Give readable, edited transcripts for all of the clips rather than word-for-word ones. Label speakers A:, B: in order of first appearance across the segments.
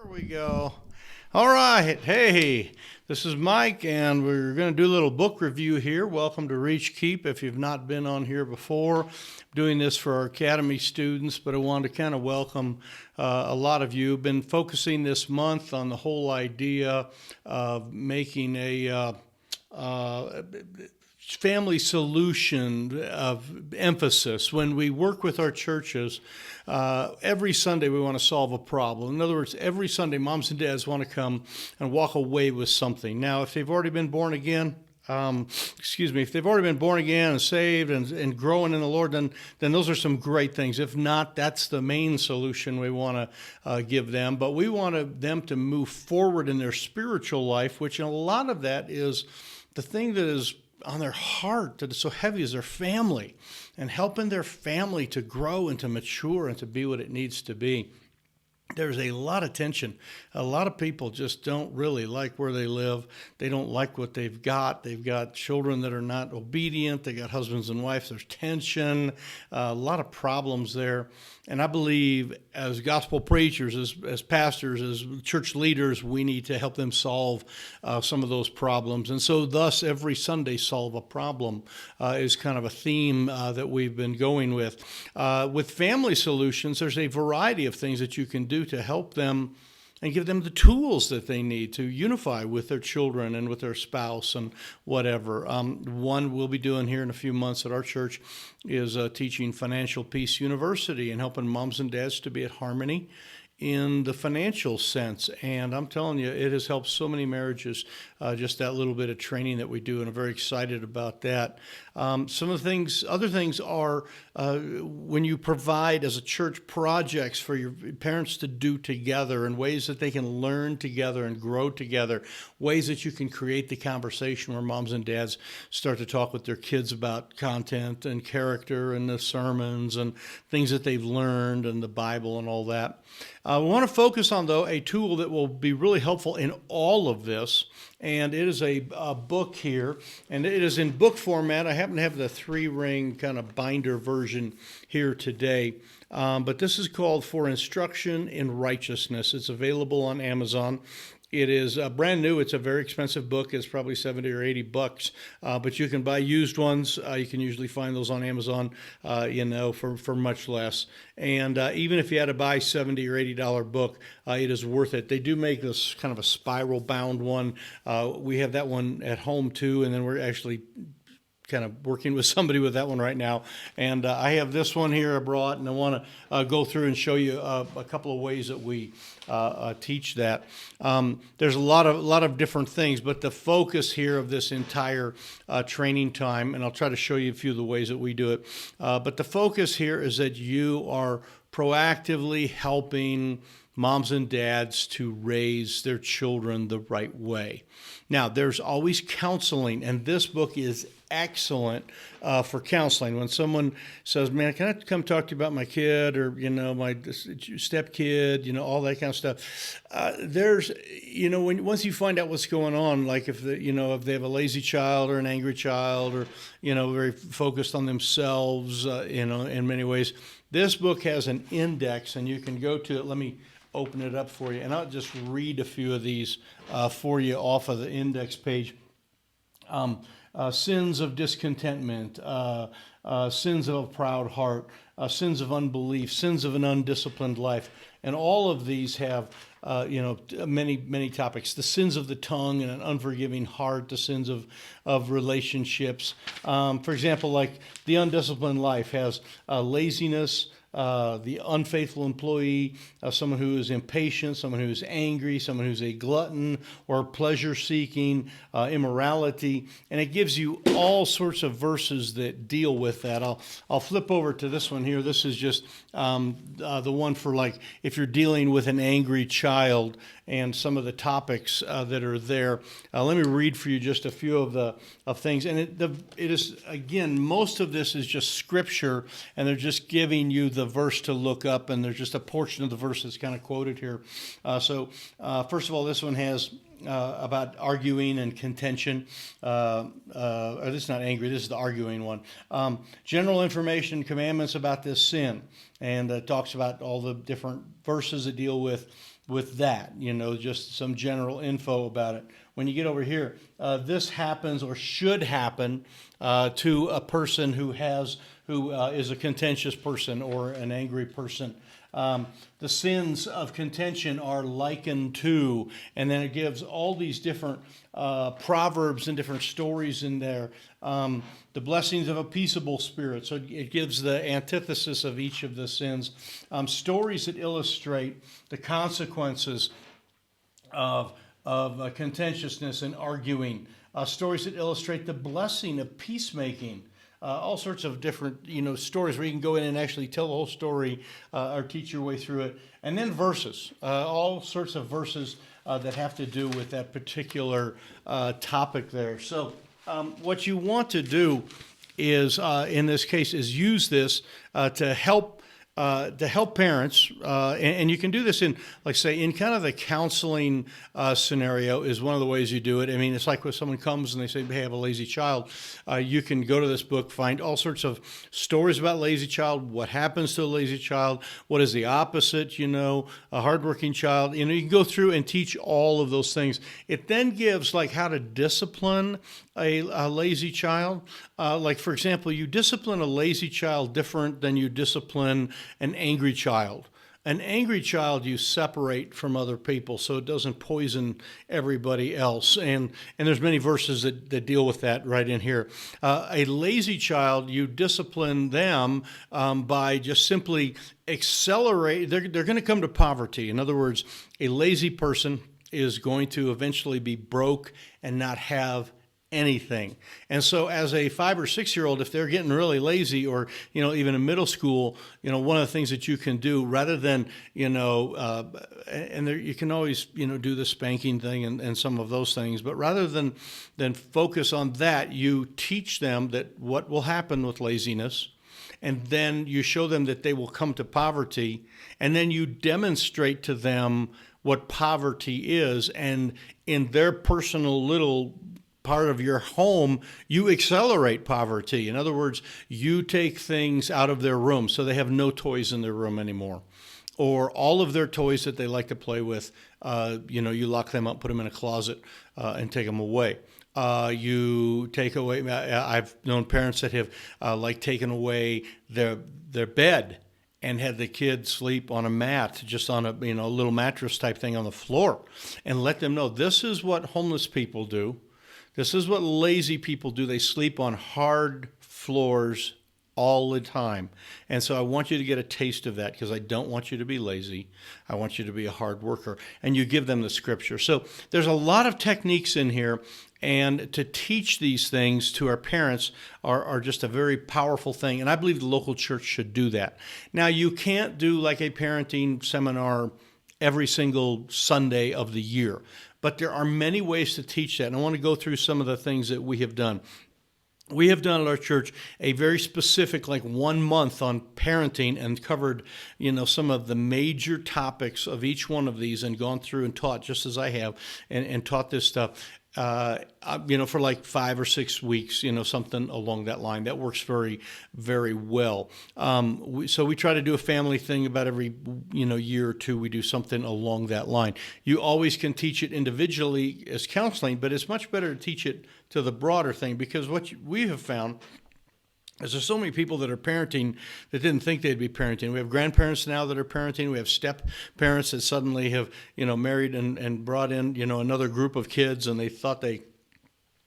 A: There we go. All right. Hey, this is Mike, and we're going to do a little book review here. Welcome to Reach Keep. If you've not been on here before, I'm doing this for our Academy students, but I wanted to kind of welcome a lot of you. Been focusing this month on the whole idea of making a family solution of emphasis. When we work with our churches, every Sunday we want to solve a problem. In other words, every Sunday moms and dads want to come and walk away with something. Now, if they've already been born again, if they've already been born again and saved and growing in the Lord, then those are some great things. If not, that's the main solution we want to give them. But we want them to move forward in their spiritual life, which a lot of that is the thing that is on their heart that is so heavy is their family, and helping their family to grow and to mature and to be what it needs to be. There's a lot of tension. A lot of people just don't really like where they live. They don't like what they've got. They've got children that are not obedient. They got husbands and wives. There's tension, a lot of problems there. And I believe as gospel preachers, as pastors, as church leaders, we need to help them solve some of those problems. And so thus every Sunday solve a problem is kind of a theme that we've been going with. With family solutions, there's a variety of things that you can do to help them and give them the tools that they need to unify with their children and with their spouse and whatever. One we'll be doing here in a few months at our church is teaching Financial Peace University and helping moms and dads to be at harmony in the financial sense. And I'm telling you, it has helped so many marriages, just that little bit of training that we do, and I'm very excited about that. Some of the things, other things are when you provide as a church projects for your parents to do together and ways that they can learn together and grow together, ways that you can create the conversation where moms and dads start to talk with their kids about content and character and the sermons and things that they've learned and the Bible and all that. We want to focus on, though, a tool that will be really helpful in all of this, and it is a book here, and it is in book format. I happen to have the 3-ring kind of binder version here today, but this is called For Instruction in Righteousness. It's available on Amazon. It is brand new. It's a very expensive book. It's probably $70 or $80, but you can buy used ones. You can usually find those on Amazon, for much less. And even if you had to buy $70 or $80 book, it is worth it. They do make this kind of a spiral bound one. We have that one at home too, and then we're actually kind of working with somebody with that one right now. And I have this one here I brought, and I want to go through and show you a couple of ways that we teach that. There's a lot of different things, but the focus here of this entire training time, and I'll try to show you a few of the ways that we do it, but the focus here is that you are proactively helping moms and dads to raise their children the right way. Now, there's always counseling, and this book is excellent for counseling. When someone says, man, can I come talk to you about my kid or, my step kid, all that kind of stuff. There's, once you find out what's going on, like if they have a lazy child or an angry child or, very focused on themselves, in many ways, this book has an index and you can go to it. Let me open it up for you, and I'll just read a few of these for you off of the index page. Sins of discontentment, sins of a proud heart, sins of unbelief, sins of an undisciplined life. And all of these have, many topics. The sins of the tongue and an unforgiving heart, the sins of relationships. For example, like the undisciplined life has laziness, the unfaithful employee, someone who is impatient, someone who is angry, someone who's a glutton or pleasure-seeking, immorality, and it gives you all sorts of verses that deal with that. I'll flip over to this one here. This is just the one for like if you're dealing with an angry child and some of the topics that are there. Let me read for you just a few of things, and it is again most of this is just scripture, and they're just giving you the verse to look up, and there's just a portion of the verse that's kind of quoted here. First of all, this one has about arguing and contention. This is not angry, this is the arguing one. General information, commandments about this sin, and talks about all the different verses that deal with that, just some general info about it. When you get over here, this happens or should happen to a person who is a contentious person or an angry person. The sins of contention are likened to, and then it gives all these different proverbs and different stories in there. The blessings of a peaceable spirit. So it gives the antithesis of each of the sins. Stories that illustrate the consequences of contentiousness and arguing. Stories that illustrate the blessing of peacemaking. All sorts of different, stories where you can go in and actually tell the whole story or teach your way through it. And then verses, all sorts of verses that have to do with that particular topic there. So what you want to do is, in this case, is use this to help parents, and you can do this in, like say, in kind of the counseling scenario is one of the ways you do it. I mean, it's like when someone comes and they say, hey, I have a lazy child. You can go to this book, find all sorts of stories about lazy child, what happens to a lazy child, what is the opposite, a hardworking child. You can go through and teach all of those things. It then gives like how to discipline a lazy child. Like, for example, you discipline a lazy child different than you discipline an angry child. An angry child you separate from other people so it doesn't poison everybody else. And there's many verses that deal with that right in here. A lazy child, you discipline them by just simply accelerate. They're going to come to poverty. In other words, a lazy person is going to eventually be broke and not have anything. And so as a 5 or 6 year old, if they're getting really lazy, or even in middle school, one of the things that you can do rather than you can always do the spanking thing and some of those things, but rather than focus on that, you teach them that what will happen with laziness, and then you show them that they will come to poverty, and then you demonstrate to them what poverty is, and in their personal little part of your home, you accelerate poverty. In other words, you take things out of their room so they have no toys in their room anymore. Or all of their toys that they like to play with, you lock them up, put them in a closet, and take them away. You take away, I've known parents that have taken away their bed and had the kid sleep on a mat, just on a little mattress type thing on the floor, and let them know this is what homeless people do. This is what lazy people do. They sleep on hard floors all the time. And so I want you to get a taste of that, because I don't want you to be lazy. I want you to be a hard worker. And you give them the scripture. So there's a lot of techniques in here. And to teach these things to our parents are just a very powerful thing. And I believe the local church should do that. Now, you can't do like a parenting seminar every single Sunday of the year. But there are many ways to teach that, and I want to go through some of the things that we have done. We have done at our church a very specific, 1 month on parenting, and covered, some of the major topics of each one of these, and gone through and taught, just as I have, and taught this stuff. For 5 or 6 weeks, something along that line. That works very, very well. So we try to do a family thing about every, year or two. We do something along that line. You always can teach it individually as counseling, but it's much better to teach it to the broader thing, because what we have found is there's so many people that are parenting that didn't think they'd be parenting. We have grandparents now that are parenting. We have step parents that suddenly have, married and brought in, another group of kids, and they thought they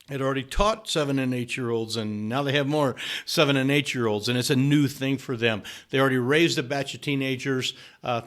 A: had already taught 7 and 8 year olds, and now they have more 7 and 8 year olds, and it's a new thing for them. They already raised a batch of teenagers.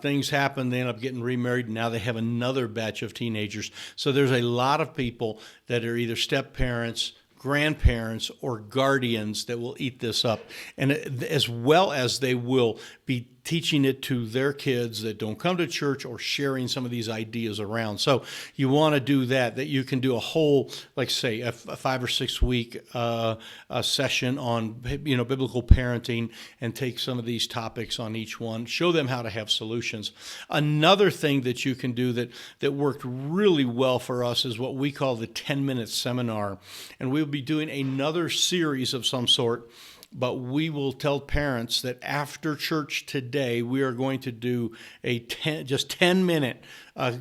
A: Things happen. They end up getting remarried, and now they have another batch of teenagers. So there's a lot of people that are either step parents, grandparents, or guardians that will eat this up, and as well as they will be teaching it to their kids that don't come to church, or sharing some of these ideas around. So you want to do that you can do a whole, like say, a 5 or 6 week a session on biblical parenting, and take some of these topics on each one, show them how to have solutions. Another thing that you can do that worked really well for us is what we call the 10-minute seminar. And we'll be doing another series of some sort, but we will tell parents that after church today, we are going to do a 10-minute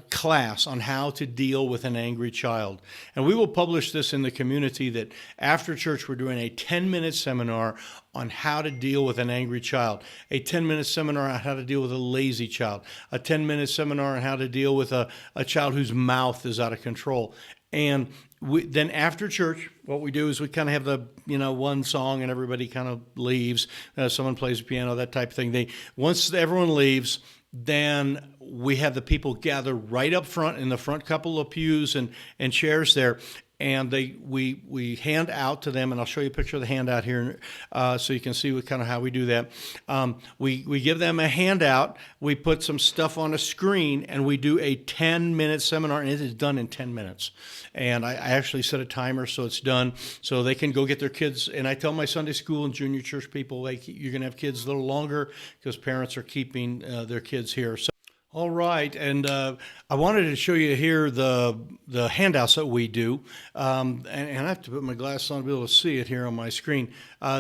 A: class on how to deal with an angry child. And we will publish this in the community, that after church, we're doing a 10-minute seminar on how to deal with an angry child, a 10-minute seminar on how to deal with a lazy child, a 10-minute seminar on how to deal with a child whose mouth is out of control. And then after church, what we do is we kind of have the one song, and everybody kind of leaves. Someone plays the piano, that type of thing. Once everyone leaves, then we have the people gather right up front in the front couple of pews and chairs there. And we hand out to them, and I'll show you a picture of the handout here, so you can see kind of how we do that. We give them a handout, we put some stuff on a screen, and we do a 10-minute seminar, and it is done in 10 minutes. And I actually set a timer so it's done, so they can go get their kids. And I tell my Sunday school and junior church people, you're going to have kids a little longer, because parents are keeping their kids here. So, all right, and I wanted to show you here the handouts that we do, and I have to put my glasses on to be able to see it here on my screen.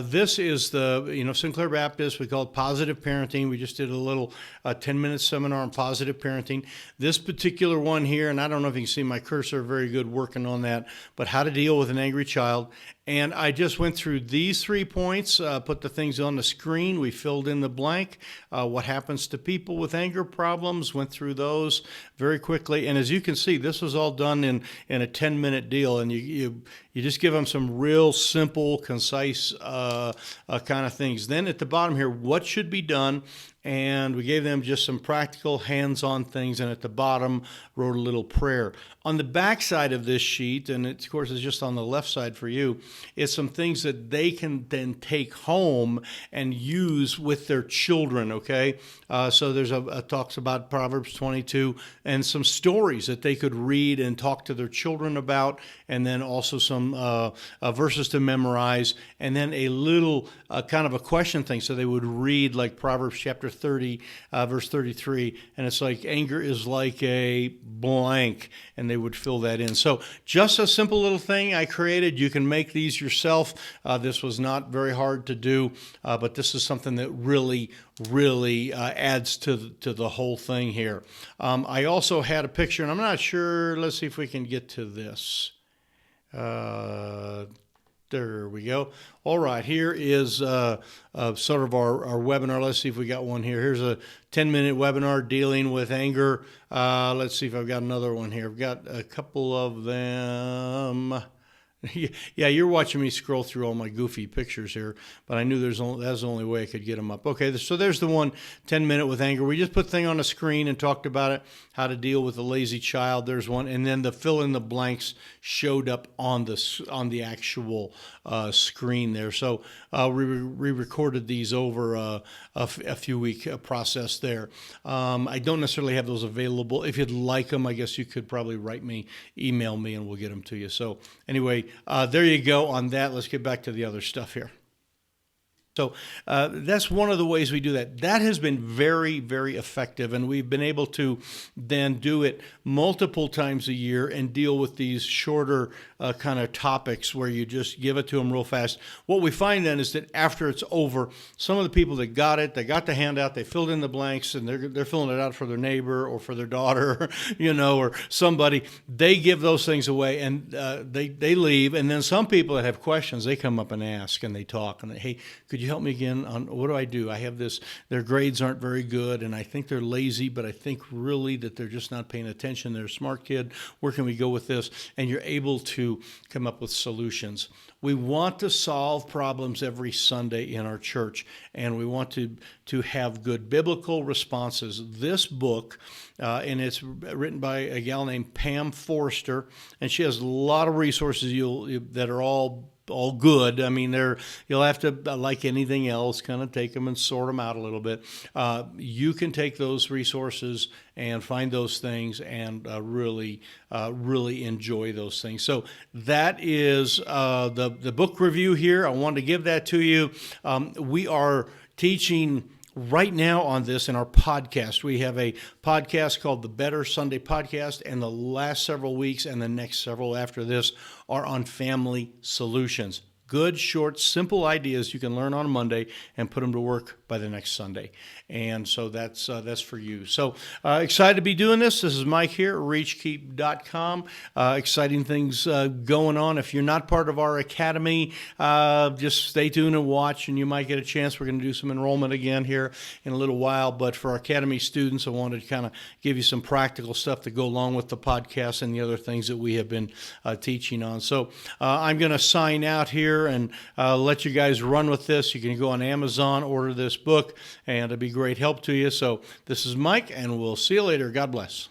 A: This is the Sinclair Baptist. We call it Positive Parenting. We just did a little 10-minute seminar on positive parenting. This particular one here, and I don't know if you can see my cursor, very good working on that, but how to deal with an angry child. And I just went through these 3 points, put the things on the screen. We filled in the blank. What happens to people with anger problems, went through those very quickly. And as you can see, this was all done in a 10-minute deal. And you just give them some real simple, concise kind of things. Then at the bottom here, what should be done? And we gave them just some practical hands-on things, and at the bottom wrote a little prayer. On the back side of this sheet, and it, of course is just on the left side for you, is some things that they can then take home and use with their children, okay? So there's talks about Proverbs 22 and some stories that they could read and talk to their children about, and then also some verses to memorize, and then a little kind of a question thing. So they would read like Proverbs chapter 30, verse 33, and it's like, anger is like a blank, and they would fill that in. So just a simple little thing I created. You can make these yourself. This was not very hard to do, but this is something that really adds to the whole thing here. I also had a picture, and I'm not sure, let's see if we can get to this. There we go. All right, here is sort of our webinar. Let's see if we got one here. Here's a 10-minute webinar dealing with anger. Let's see if I've got another one here. I've got a couple of them. Yeah, you're watching me scroll through all my goofy pictures here, but I knew that's the only way I could get them up. Okay, so there's the one, 10-minute with anger. We just put the thing on the screen and talked about it, how to deal with a lazy child. There's one, and then the fill in the blanks showed up on the actual screen there. So we recorded these over a few week process there. I don't necessarily have those available. If you'd like them, I guess you could probably email me, and we'll get them to you. So anyway, there you go on that. Let's get back to the other stuff here. So that's one of the ways we do that. That has been very, very effective, and we've been able to then do it multiple times a year and deal with these shorter kind of topics where you just give it to them real fast. What we find then is that after it's over, some of the people that got it, they got the handout, they filled in the blanks, and they're filling it out for their neighbor or for their daughter, or somebody. They give those things away, and they leave. And then some people that have questions, they come up and ask, and they talk, and hey, could you help me again on what do? I have this, their grades aren't very good, and I think they're lazy, but I think really that they're just not paying attention. They're a smart kid. Where can we go with this? And you're able to come up with solutions. We want to solve problems every Sunday in our church, and we want to have good biblical responses. This book, and it's written by a gal named Pam Forster, and she has a lot of resources that are all all good. I mean, you'll have to, like anything else, kind of take them and sort them out a little bit. You can take those resources and find those things and really enjoy those things. So that is the book review here. I wanted to give that to you. We are teaching right now on this in our podcast. We have a podcast called the Better Sunday Podcast, and the last several weeks and the next several after this are on family solutions. Good, short, simple ideas you can learn on Monday and put them to work by the next Sunday. And so that's for you. So excited to be doing this. This is Mike here at reachkeep.com. Exciting things going on. If you're not part of our academy, just stay tuned and watch, and you might get a chance. We're going to do some enrollment again here in a little while. But for our academy students, I wanted to kind of give you some practical stuff to go along with the podcast and the other things that we have been teaching on. So I'm going to sign out here and let you guys run with this. You can go on Amazon, order this book, and it'll be great help to you. So this is Mike, and we'll see you later. God bless.